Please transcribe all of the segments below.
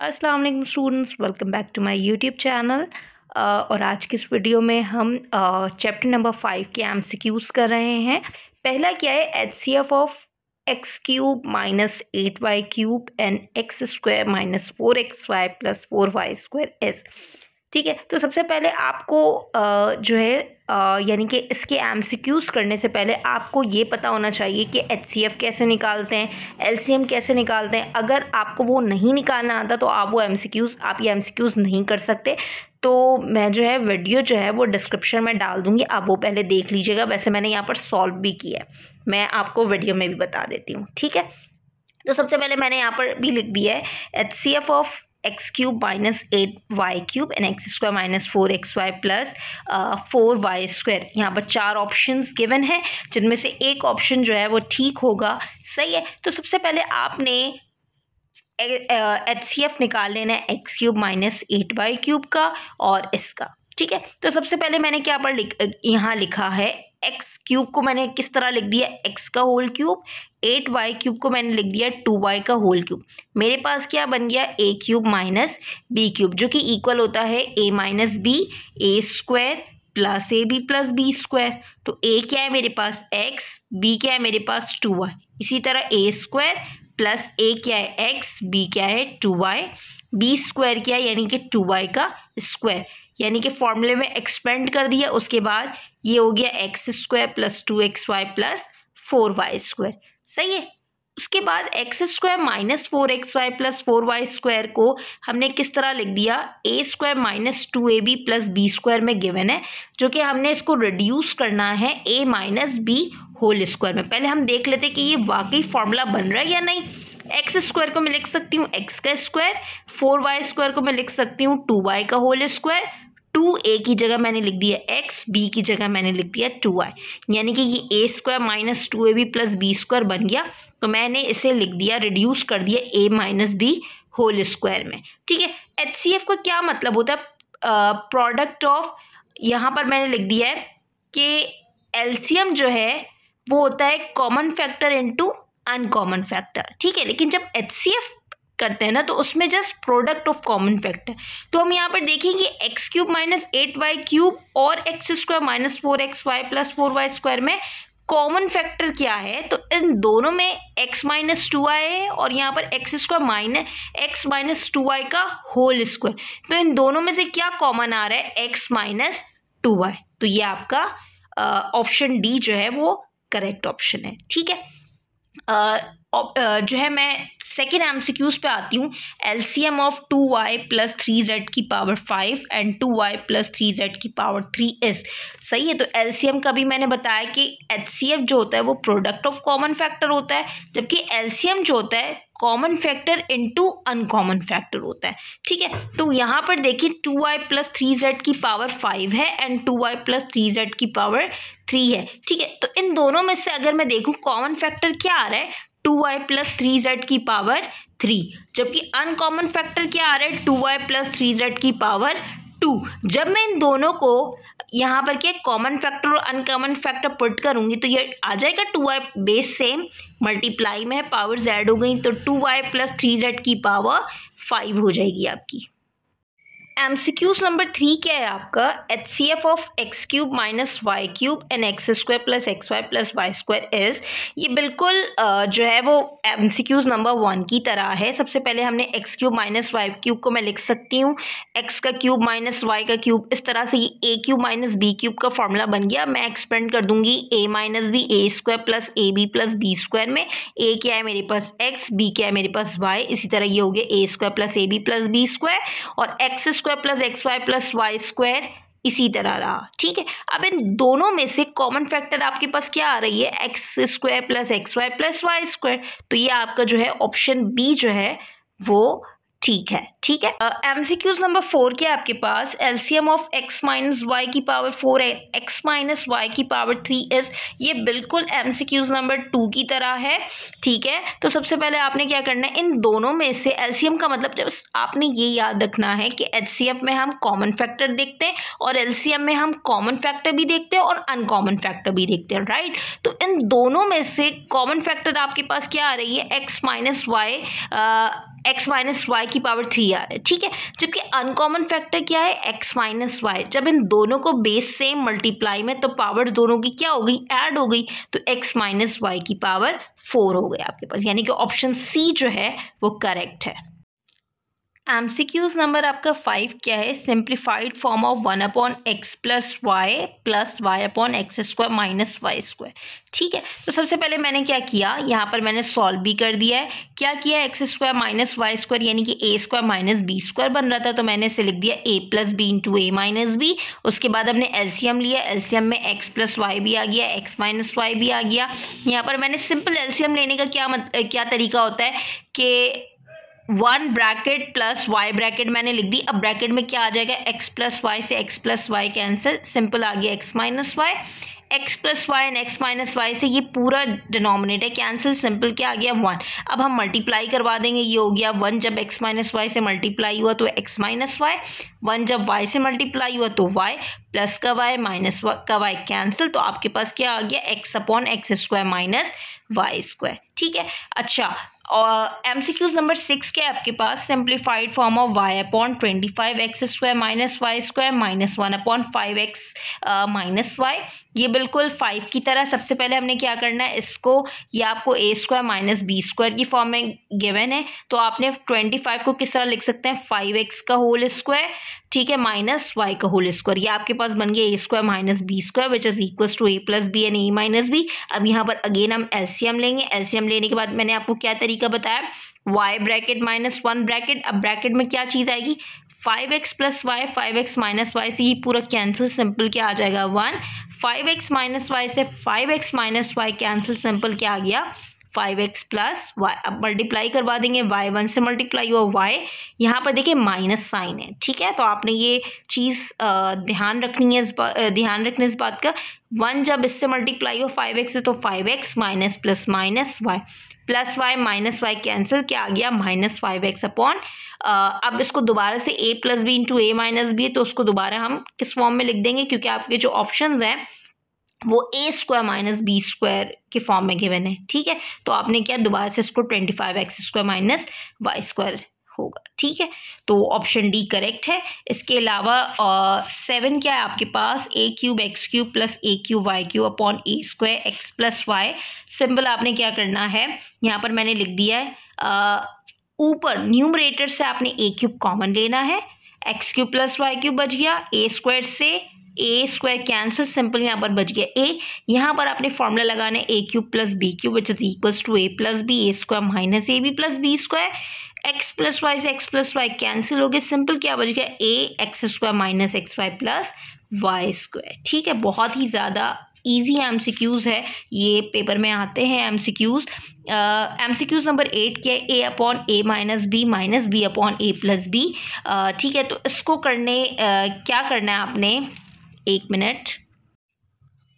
अस्सलाम वालेकुम students, welcome back to my YouTube channel. और आज की इस वीडियो में हम चैप्टर नंबर 5 के एमसीक्यूज़ कर रहे हैं। पहला क्या है, HCF of x cube minus 8y cube and x square minus 4xy plus 4y square S. ठीक है, तो सबसे पहले आपको जो है यानी कि इसके एमसीक्यूज़ करने से पहले आपको ये पता होना चाहिए कि एचसीएफ कैसे निकालते हैं, एलसीएम कैसे निकालते हैं। अगर आपको वो नहीं निकालना आता तो आप ये एमसीक्यूज़ नहीं कर सकते। तो मैं जो है वीडियो जो है वो डिस्क्रिप्शन में डाल दूँगी, आप वो पहले देख लीजिएगा। वैसे मैंने यहाँ पर सॉल्व भी किया है, मैं आपको वीडियो में भी बता देती हूँ। ठीक है, तो सबसे पहले मैंने यहाँ पर भी लिख दिया है HCF of x cube minus 8y cube and x square minus 4xy plus 4y square. यहाँ पर 4 ऑप्शंस गिवन है, जिनमें से एक ऑप्शन जो है वो ठीक होगा। सही है, तो सबसे पहले आपने एचसीएफ निकाल लेना है x cube minus 8y cube का और इसका। ठीक है, तो सबसे पहले मैंने क्या पर यहाँ लिखा है, एक्स क्यूब को मैंने किस तरह लिख दिया, एक्स का होल क्यूब, 8y क्यूब को मैंने लिख दिया 2y का होल क्यूब। मेरे पास क्या बन गया, a cube minus b cube, जो कि इक्वल होता है a minus b, a square plus a b plus b square. तो ए क्या है मेरे पास एक्स, बी क्या है मेरे पास 2y। इसी तरह ए स्क्वायर प्लस ए क्या है एक्स, बी क्या है 2y, बी स्क्वायर क्या है यानी कि 2y का स्क्वायर, यानी कि फॉर्मूले में एक्सपेंड कर दिया। उसके बाद ये हो गया x square plus 2xy plus 4y square. सही है, उसके बाद x square minus 4xy plus 4y square को हमने किस तरह लिख दिया, a square minus 2ab plus b square में गिवन है, जो कि हमने इसको रिड्यूस करना है a minus b whole square में। पहले हम देख लेते कि ये वाकई फॉर्मूला बन रहा है या नहीं। एक्स स्क्वायर को मैं लिख सकती हूँ एक्स का स्क्वायर, 4y स्क्वायर को मैं लिख सकती हूँ 2y का होल स्क्वायर। 2a की जगह मैंने लिख दिया एक्स, बी की जगह मैंने लिख दिया 2y, यानी कि ये a square minus 2ab plus b square बन गया। तो मैंने इसे लिख दिया, रिड्यूस कर दिया ए माइनस बी होल स्क्वायर में। ठीक है, एचसीएफ का क्या मतलब होता है, प्रोडक्ट ऑफ, यहाँ पर मैंने लिख दिया है कि एलसीएम जो है वो होता है common factor into uncommon factor. ठीक है, लेकिन जब एचसीएफ करते हैं ना तो उसमें just product of common factor. तो हम यहाँ पर देखेंगे x cube minus 8y cube और x square minus 4xy plus 4y square में कॉमन फैक्टर क्या है। तो इन दोनों में x माइनस 2y है और यहाँ पर x square minus x minus 2y का होल स्क्वायर। तो इन दोनों में से क्या कॉमन आ रहा है, x माइनस 2y। तो ये आपका ऑप्शन डी जो है वो करेक्ट ऑप्शन है। ठीक है, जो है मैं सेकेंड एमसीक्यूज पे आती हूँ। LCM of 2y plus 3z की power 5 and 2y plus 3z की पावर 3 इज। सही है, तो एलसीएम का भी मैंने बताया कि एचसीएफ जो होता है वो प्रोडक्ट ऑफ कॉमन फैक्टर होता है, जबकि एलसीएम जो होता है common factor into uncommon factor होता है। ठीक है, तो यहाँ पर देखिए 2y प्लस 3z की पावर 5 है एंड 2y प्लस 3z की पावर 3 है। ठीक है, तो इन दोनों में से अगर मैं देखूँ कॉमन फैक्टर क्या आ रहा है, 2y प्लस 3z की पावर 3, जबकि अनकॉमन फैक्टर क्या आ रहा है, 2y प्लस 3z की पावर 2। जब मैं इन दोनों को यहाँ पर क्या कॉमन फैक्टर और अनकॉमन फैक्टर पुट करूँगी तो ये आ जाएगा 2y बेस सेम, मल्टीप्लाई में है, पावर्स ऐड हो गई, तो 2y प्लस 3z की पावर 5 हो जाएगी आपकी। एमसीक्यूज नंबर 3 क्या है आपका, HCF of x cube minus y cube and x square plus x y plus y square is. ये बिल्कुल जो है वो एमसीक्यूज नंबर 1 की तरह है। सबसे पहले हमने x cube minus y cube को मैं लिख सकती हूँ एक्स का क्यूब माइनस वाई का क्यूब। इस तरह से ये a cube minus b cube का फॉर्मूला बन गया। मैं एक्सपेंड कर दूंगी a minus b, a square plus a b plus b square में। ए क्या है मेरे पास एक्स, बी क्या है मेरे पास वाई, इसी तरह ये हो गया a square plus a b plus b square और x square plus x y plus y square इसी तरह रहा। ठीक है, अब इन दोनों में से कॉमन फैक्टर आपके पास क्या आ रही है, x square plus x y plus y square. तो ये आपका जो है ऑप्शन बी जो है वो ठीक है। ठीक है, एमसीक्यूज नंबर 4 क्या है आपके पास, LCM of x minus y की पावर 4 है, एक्स माइनस वाई की पावर 3 इज। ये बिल्कुल एमसीक्यूज नंबर 2 की तरह है। ठीक है, तो सबसे पहले आपने क्या करना है, इन दोनों में से एलसीएम का मतलब जब आपने ये याद रखना है कि एचसीएफ में हम कॉमन फैक्टर देखते हैं और एलसीएम में हम कॉमन फैक्टर भी देखते हैं और अनकॉमन फैक्टर भी देखते हैं, राइट। तो इन दोनों में से कॉमन फैक्टर आपके पास क्या आ रही है, x minus y x minus y की पावर 3 आ रहा है, ठीक है। जबकि अनकॉमन फैक्टर क्या है, x माइनस वाई। जब इन दोनों को बेस सेम मल्टीप्लाई में, तो पावर दोनों की क्या हो गई, ऐड हो गई, तो x माइनस वाई की पावर 4 हो गया आपके पास, यानी कि ऑप्शन सी जो है वो करेक्ट है। एमसीक्यूज नंबर आपका 5 क्या है, simplified form of 1/x plus y upon x square minus y square, ठीक है। तो सबसे पहले मैंने क्या किया, यहाँ पर मैंने सॉल्व भी कर दिया है। क्या किया, x square minus y square यानी कि a square minus b square बन रहा था, तो मैंने इसे लिख दिया a plus b into a minus b. उसके बाद हमने एलसीएम लिया, एलसीएम में एक्स प्लस वाई भी आ गया, एक्स माइनस वाई भी आ गया। यहाँ पर मैंने सिंपल एलसीएम लेने का क्या तरीका होता है कि 1 ब्रैकेट प्लस वाई ब्रैकेट मैंने लिख दी। अब ब्रैकेट में क्या आ जाएगा, एक्स प्लस वाई से x plus y cancel, simple आ गया x minus y. X plus y and x minus y से ये पूरा डिनोमिनेटर कैंसिल, सिंपल क्या आ गया 1। अब हम मल्टीप्लाई करवा देंगे, ये हो गया 1 जब एक्स माइनस वाई से मल्टीप्लाई हुआ तो एक्स माइनस वाई, 1 जब वाई से मल्टीप्लाई हुआ तो वाई, प्लस का वाई माइनस का वाई कैंसिल, तो आपके पास क्या आ गया, x upon x square minus y square, ठीक है। अच्छा, और एमसीक्यूज नंबर 6 क्या है आपके पास, simplified form of y upon 25 x square minus y square minus 1 upon 5x minus y. ये बिल्कुल 5 की तरह। सबसे पहले हमने क्या करना है, इसको ये आपको a square minus b square की फॉर्म में गिवन है, तो आपने 25 को किस तरह लिख सकते हैं, 5x का होल स्क्वायर, ठीक है, माइनस वाई का होल स्क्वायर। ये आपके पास बन गया a square minus b square which is equals to a plus b and a minus b. अब यहाँ पर अगेन हम एलसीएम लेंगे। एलसीएम लेने के बाद मैंने आपको क्या तरीका बताया, वाई ब्रैकेट माइनस 1 ब्रैकेट। अब ब्रैकेट में क्या चीज़ आएगी, 5x plus Y, 5x minus y से ये पूरा कैंसिल, सिंपल क्या आ जाएगा 1। 5x माइनस वाई से 5x minus y cancel, simple क्या आ गया 5x प्लस वाई। अब मल्टीप्लाई करवा देंगे, y 1 से मल्टीप्लाई हुआ y, यहाँ पर देखिए माइनस साइन है, ठीक है। तो आपने ये चीज़ ध्यान रखनी है, ध्यान रखने इस बात का। 1 जब इससे मल्टीप्लाई हो 5x से, तो 5x minus plus minus y, plus y minus y cancel, क्या आ गया माइनस 5x अपॉन। अब इसको दोबारा से a plus b into a minus b है, तो उसको दोबारा हम किस फॉर्म में लिख देंगे, क्योंकि आपके जो ऑप्शंस हैं वो ए स्क्वायर माइनस बी स्क्वायर के फॉर्म में गिवन है, ठीक है। तो आपने क्या दोबारा से इसको 25x square minus y square होगा, ठीक है। तो ऑप्शन डी करेक्ट है। इसके अलावा 7 क्या है आपके पास, a cube x cube plus a cube y cube upon a square x plus y. Simple आपने क्या करना है, यहाँ पर मैंने लिख दिया है, ऊपर न्यूमरेटर से आपने ए क्यूब कॉमन लेना है, x cube plus y cube बच गया, ए स्क्वायर से ए स्क्वायर कैंसिल, सिंपल यहाँ पर बच गया ए। यहाँ पर आपने फॉर्मूला लगाना है a cube plus b cube which is equals to a plus b, a square minus a b plus b square. X plus y से एक्स प्लस वाई कैंसिल हो गया, सिंपल क्या बच गया a x square minus x y plus y square, ठीक है। बहुत ही ज़्यादा ईजी एमसीक्यूज़ है, ये पेपर में आते हैं एमसीक्यूज़। एमसीक्यूज़ नंबर 8 क्या है, ए अपॉन ए माइनस बी अपॉन ए प्लस बी, ठीक है। तो इसको करने क्या करना है आपने, 1 मिनट,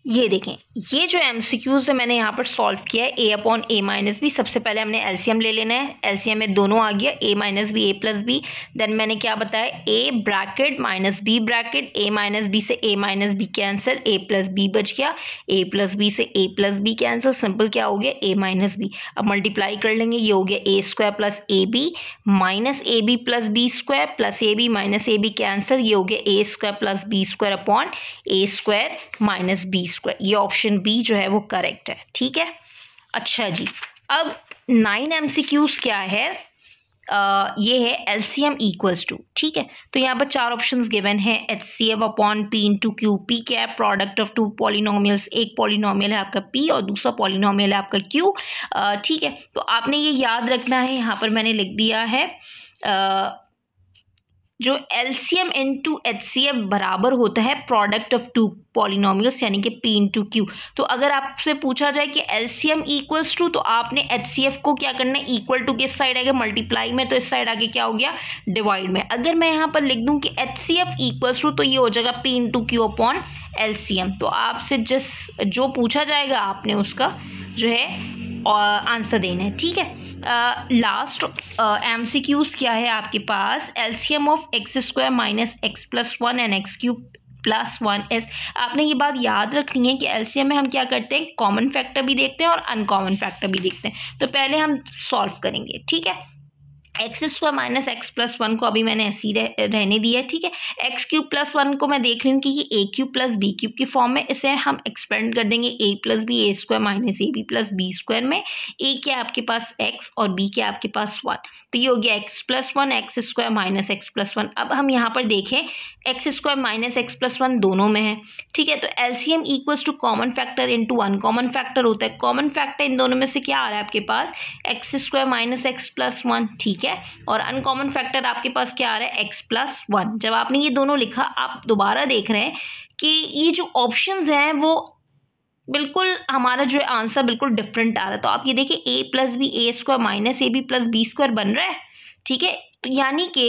ये देखें, ये जो एमसीक्यूज़ है मैंने यहाँ पर सॉल्व किया है, ए अपॉन ए माइनस बी। सबसे पहले हमने एलसीएम ले लेना है, एलसीएम में दोनों आ गया, a minus b a plus b. Then मैंने क्या बताया, a bracket minus b bracket, a minus b से a minus b cancel, a plus b बच गया, ए प्लस बी से a plus b cancel, simple क्या हो गया ए माइनस बी। अब मल्टीप्लाई कर लेंगे, ये हो गया a square plus a b minus a b plus b square plus a b minus a B cancel, ये हो गया a square plus b square upon a square minus b square. ये ऑप्शन बी जो है वो correct है, ठीक है। अच्छा जी, अब 9 एमसीक्यूज क्या है, ये है एलसीएम इक्वल्स टू, ठीक है। तो यहाँ पर 4 ऑप्शंस गिवन है, HCF upon P into Q. P क्या है, प्रोडक्ट ऑफ 2 पॉलिनोमियल्स, एक पॉलिनोमियल है आपका पी और दूसरा पॉलिनोमियल है आपका क्यू, ठीक है। तो आपने ये याद रखना है, यहाँ पर मैंने लिख दिया है जो एलसीएम इनटू HCF बराबर होता है प्रोडक्ट ऑफ 2 पॉलिनोमियल्स यानी कि P इंटू क्यू। तो अगर आपसे पूछा जाए कि एलसीएम इक्वल्स टू, तो आपने HCF को क्या करना है, इक्वल टू किस साइड आएगा, मल्टीप्लाई में, तो इस साइड आगे क्या हो गया डिवाइड में। अगर मैं यहाँ पर लिख दूँ कि HCF इक्वल्स टू, तो ये हो जाएगा P into Q upon LCM. तो आपसे जो पूछा जाएगा आपने उसका जो है आंसर देना है, ठीक है। लास्ट एमसीक्यूज क्या है आपके पास, LCM of x square minus x plus 1 and x cube plus 1s। आपने ये बात याद रखनी है कि एलसीएम में हम क्या करते हैं, कॉमन फैक्टर भी देखते हैं और अनकॉमन फैक्टर भी देखते हैं। तो पहले हम सॉल्व करेंगे, ठीक है। X square minus x plus one को अभी मैंने ऐसे ही रहने दिया है, ठीक है। एक्स क्यूब प्लस वन को मैं देख रही हूँ कि ये a cube plus b cube की फॉर्म में, इसे हम एक्सपेंड कर देंगे a plus b a square minus a b plus b square में। ए क्या है आपके पास एक्स और बी क्या है आपके पास वन, तो ये हो गया x plus one x square minus x plus one. अब हम यहाँ पर देखें x square minus x plus one दोनों में है, ठीक है। तो LCM equals to common factor into uncommon factor होता है। कॉमन फैक्टर इन दोनों में से क्या आ रहा है आपके पास, x square minus x plus one, ठीक है। और अनकॉमन फैक्टर आपके पास क्या आ रहा है, एक्स प्लस वन। जब आपने ये दोनों लिखा, आप दोबारा देख रहे हैं कि ये जो ऑप्शंस हैं वो बिल्कुल हमारा जो आंसर बिल्कुल डिफरेंट आ रहा है। तो आप ये देखिए a plus b a square minus a b plus b square बन रहा है, ठीक है। तो यानी कि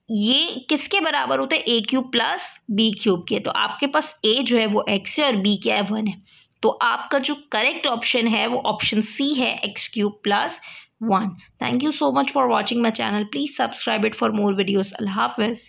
ये किसके बराबर होता है, a cube plus b cube के। तो आपके पास ए जो है वो एक्स है और बी क्या है, वन है। तो आपका जो करेक्ट ऑप्शन है वो ऑप्शन सी है, x cube plus one. Thank you so much for watching my channel. Please subscribe it for more videos. Allah Hafiz.